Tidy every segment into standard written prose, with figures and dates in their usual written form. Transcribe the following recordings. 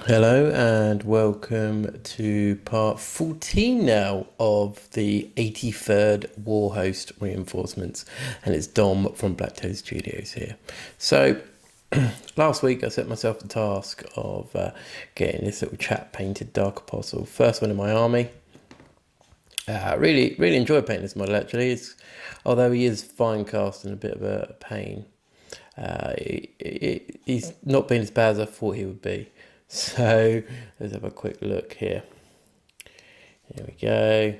Hello and welcome to part 14 now of the 83rd Warhost Reinforcements, and it's Dom from BlackToad Studios here. So last week I set myself the task of getting this little chap painted Dark Apostle, first one in my army. Really enjoy painting this model actually. Although he is fine cast and a bit of a pain, he's not been as bad as I thought he would be. So let's have a quick look here. Here we go.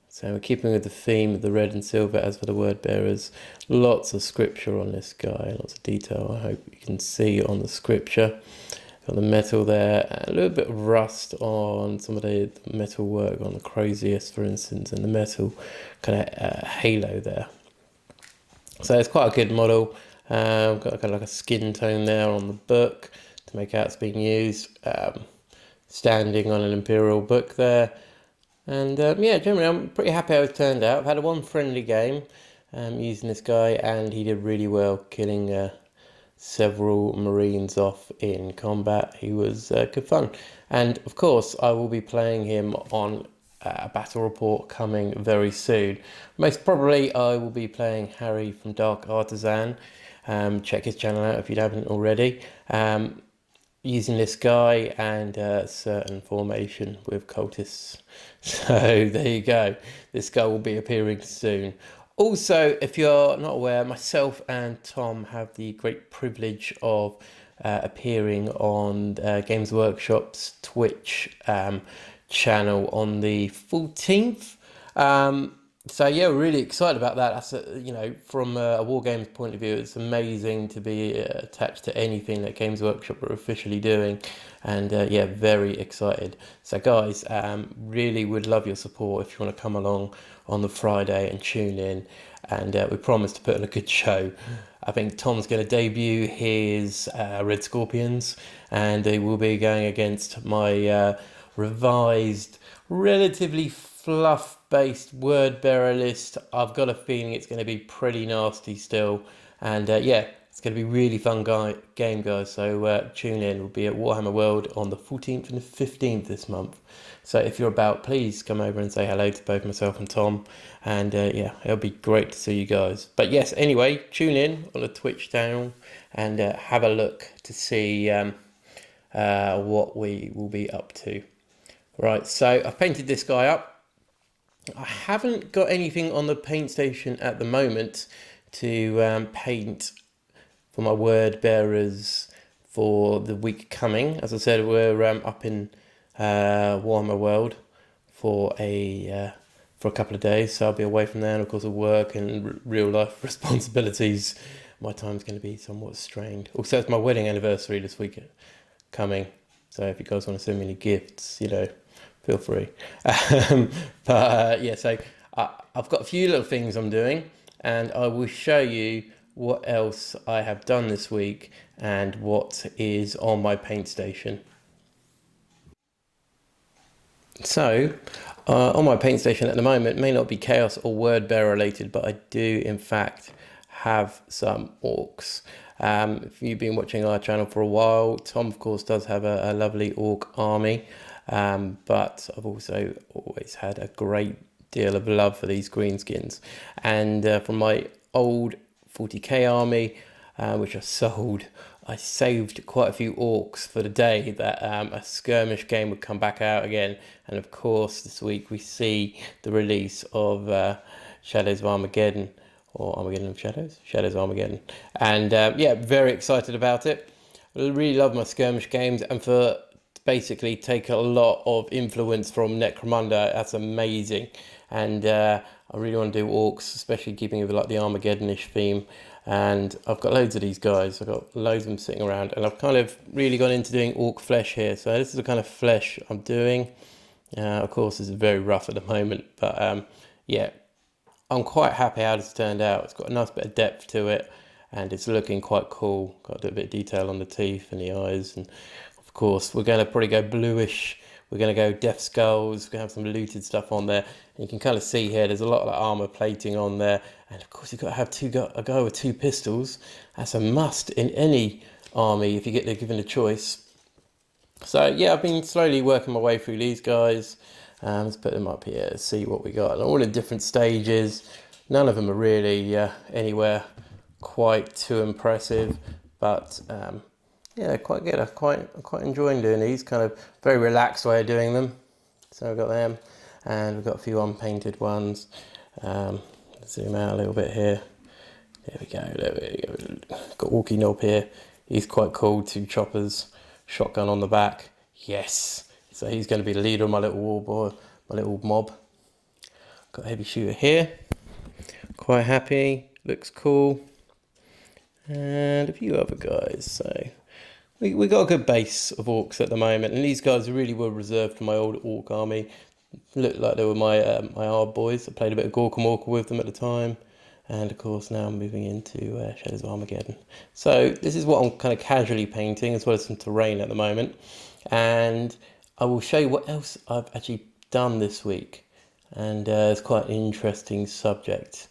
So we're keeping with the theme of the red and silver as for the word bearers. Lots of scripture on this guy, lots of detail. I hope you can see on the scripture. Got the metal there, a little bit of rust on some of the metal work on the Crozius, for instance, and the metal kind of halo there. So it's quite a good model. Got kind of like a skin tone there on the book to make out it's being used. Standing on an Imperial book there. And yeah, generally I'm pretty happy how it turned out. I've had one friendly game using this guy, and he did really well, killing several Marines off in combat. He was good fun. And of course I will be playing him on a battle report coming very soon. Most probably I will be playing Harry from Dark Artisan. Check his channel out if you haven't already. Using this guy and a certain formation with Cultists. So there you go. This guy will be appearing soon. Also, if you're not aware, myself and Tom have the great privilege of appearing on Games Workshop's Twitch channel on the 14th. So yeah, we're really excited about that. That's from a War Games point of view, it's amazing to be attached to anything that Games Workshop are officially doing, and yeah, very excited. So guys, really would love your support if you want to come along on the Friday and tune in, and we promise to put on a good show. I think Tom's going to debut his Red Scorpions, and they will be going against my revised, relatively fluff-based word bearer list. I've got a feeling it's going to be pretty nasty still, and yeah, it's going to be really fun game, guys. So tune in. We'll be at Warhammer World on the 14th and the 15th this month. So if you're about, please come over and say hello to both myself and Tom, and yeah, it'll be great to see you guys. But yes, anyway, tune in on the Twitch channel and have a look to see what we will be up to. Right, so I've painted this guy up. I haven't got anything on the paint station at the moment to paint for my word bearers for the week coming. As I said, we're up in Warhammer World for a couple of days, so I'll be away from there, and of course of work and real life responsibilities. My time's going to be somewhat strained. Also, it's my wedding anniversary this week coming, so if you guys want to send me any gifts, feel free. But yeah, so I've got a few little things I'm doing, and I will show you what else I have done this week and what is on my paint station. So on my paint station at the moment, it may not be chaos or word bearer related, but I do in fact have some orcs. If you've been watching our channel for a while, Tom of course does have a lovely orc army. But I've also always had a great deal of love for these greenskins, and from my old 40k army, which I sold, I saved quite a few orcs for the day that a skirmish game would come back out again. And of course this week we see the release of Shadows of Armageddon, or Armageddon of Shadows? Shadows of Armageddon. And yeah, very excited about it. I really love my skirmish games, and for basically take a lot of influence from Necromunda. That's amazing, and I really want to do orcs, especially keeping with like the Armageddon-ish theme. And I've got loads of these guys. I've got loads of them sitting around, and I've kind of really gone into doing orc flesh here. So this is the kind of flesh I'm doing. Of course, this is very rough at the moment, but yeah, I'm quite happy how it's turned out. It's got a nice bit of depth to it, and it's looking quite cool. Got a bit of detail on the teeth and the eyes, and of course, we're going to probably go bluish. We're going to go death skulls. We're going to have some looted stuff on there. And you can kind of see here, there's a lot of armor plating on there. And of course, you've got to have a guy with 2 pistols. That's a must in any army if you get given a choice. So yeah, I've been slowly working my way through these guys. Let's put them up here, see what we got. And all in different stages. None of them are really anywhere quite too impressive, but yeah, quite good. I'm quite enjoying doing these. Kind of very relaxed way of doing them. So I've got them, and we've got a few unpainted ones. Zoom out a little bit here. There we go. There we go. Got Walkie Knob here. He's quite cool. 2 choppers, shotgun on the back. Yes. So he's going to be the leader of my little war boy, my little mob. Got a heavy shooter here. Quite happy. Looks cool. And a few other guys. So we got a good base of orcs at the moment, and these guys really were reserved for my old orc army. Looked like they were my my hard boys. I played a bit of Gorka Morka with them at the time, and of course now I'm moving into Shadows of Armageddon. So this is what I'm kind of casually painting, as well as some terrain at the moment, and I will show you what else I've actually done this week, and it's quite an interesting subject.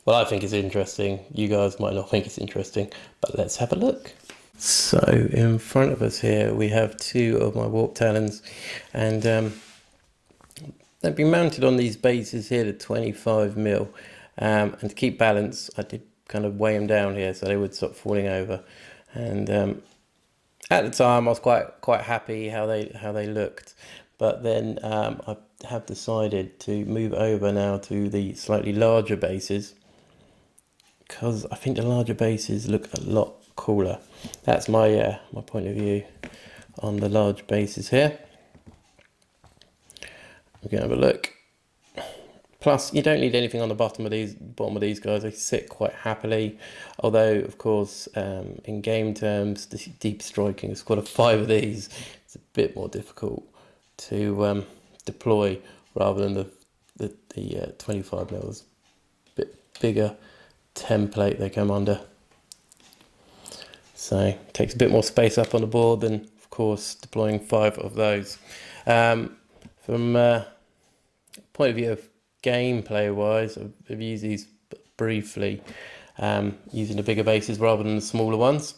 Well, I think it's interesting. You guys might not think it's interesting, but let's have a look. So in front of us here we have 2 of my warptalons, and they've been mounted on these bases here to 25mm, and to keep balance I did kind of weigh them down here so they would stop falling over. And at the time I was quite happy how they looked, but then I have decided to move over now to the slightly larger bases, because I think the larger bases look a lot cooler. That's my my point of view on the large bases here. We're going to have a look. Plus, you don't need anything on the bottom of these guys. They sit quite happily. Although, of course, in game terms, the deep striking, a squad of 5 of these, it's a bit more difficult to deploy, rather than the 25mm. Bit bigger template they come under. So it takes a bit more space up on the board than, of course, deploying 5 of those. From point of view of gameplay wise, I've used these briefly, using the bigger bases rather than the smaller ones.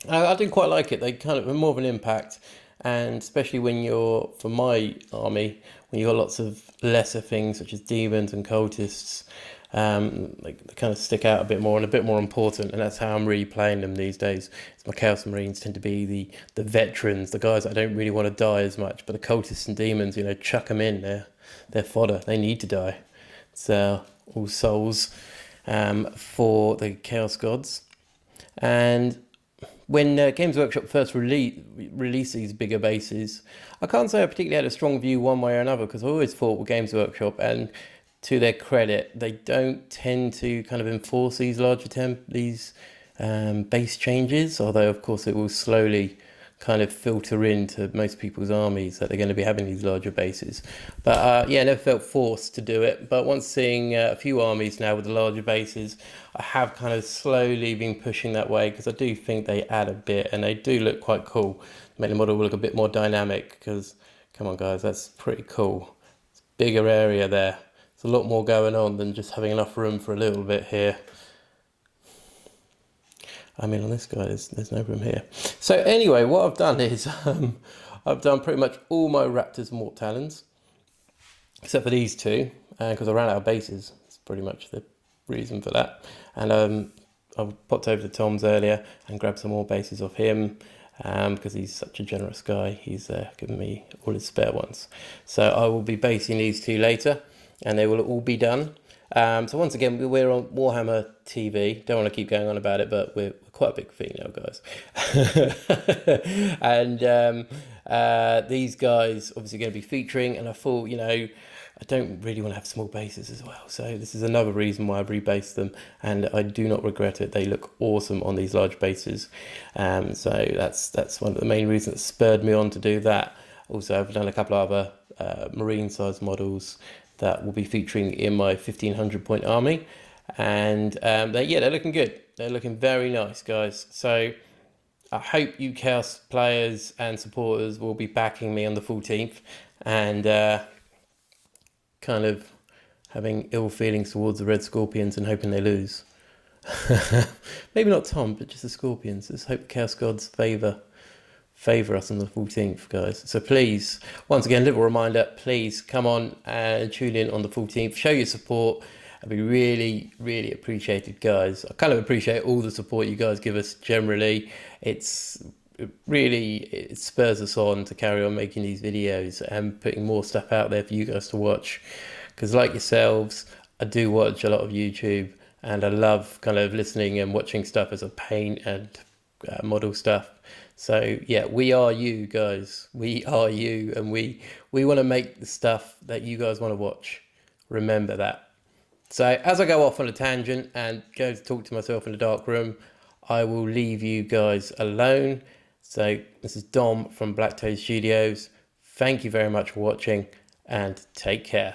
I do quite like it. They kind of have more of an impact, and especially when you're, for my army, when you've got lots of lesser things such as demons and cultists, they kind of stick out a bit more and a bit more important, and that's how I'm really playing them these days. My Chaos Marines tend to be the veterans, the guys that I don't really want to die as much, but the cultists and demons, you know, chuck them in, they're fodder, they need to die. It's all souls for the Chaos Gods. And when Games Workshop first released these bigger bases, I can't say I particularly had a strong view one way or another, because I always thought with Games Workshop, and to their credit, they don't tend to kind of enforce these larger base changes, although of course it will slowly kind of filter into most people's armies that they're going to be having these larger bases. But yeah, I never felt forced to do it. But once seeing a few armies now with the larger bases, I have kind of slowly been pushing that way, because I do think they add a bit, and they do look quite cool. Make the model look a bit more dynamic, because, come on guys, that's pretty cool. It's a bigger area there. There's a lot more going on than just having enough room for a little bit here. I mean, on this guy, there's no room here. So anyway, what I've done is I've done pretty much all my raptors and warptalons, except for these 2, because I ran out of bases. That's pretty much the reason for that. And I popped over to Tom's earlier and grabbed some more bases off him, because he's such a generous guy. He's given me all his spare ones. So I will be basing these 2 later, and they will all be done. So once again, we're on Warhammer TV. Don't want to keep going on about it, but we're quite a big thing now, guys. And these guys obviously going to be featuring, and I thought, you know, I don't really want to have small bases as well. So this is another reason why I've rebased them, and I do not regret it. They look awesome on these large bases. So that's one of the main reasons that spurred me on to do that. Also, I've done a couple of other marine-sized models that will be featuring in my 1500 point army, and they're looking good. They're looking very nice, guys. So I hope you Chaos players and supporters will be backing me on the 14th, and kind of having ill feelings towards the Red Scorpions and hoping they lose. Maybe not Tom, but just the Scorpions. Let's hope Chaos Gods favour favour us on the 14th, guys. So please, once again, little reminder, please come on and tune in on the 14th. Show your support. I'd be really, really appreciated, guys. I kind of appreciate all the support you guys give us generally. It spurs us on to carry on making these videos and putting more stuff out there for you guys to watch. Because like yourselves, I do watch a lot of YouTube and I love kind of listening and watching stuff as a paint and model stuff. So yeah, we are you guys. We are you, and we want to make the stuff that you guys want to watch. Remember that. So as I go off on a tangent and go to talk to myself in the dark room, I will leave you guys alone. So this is Dom from BlackToad Studios. Thank you very much for watching and take care.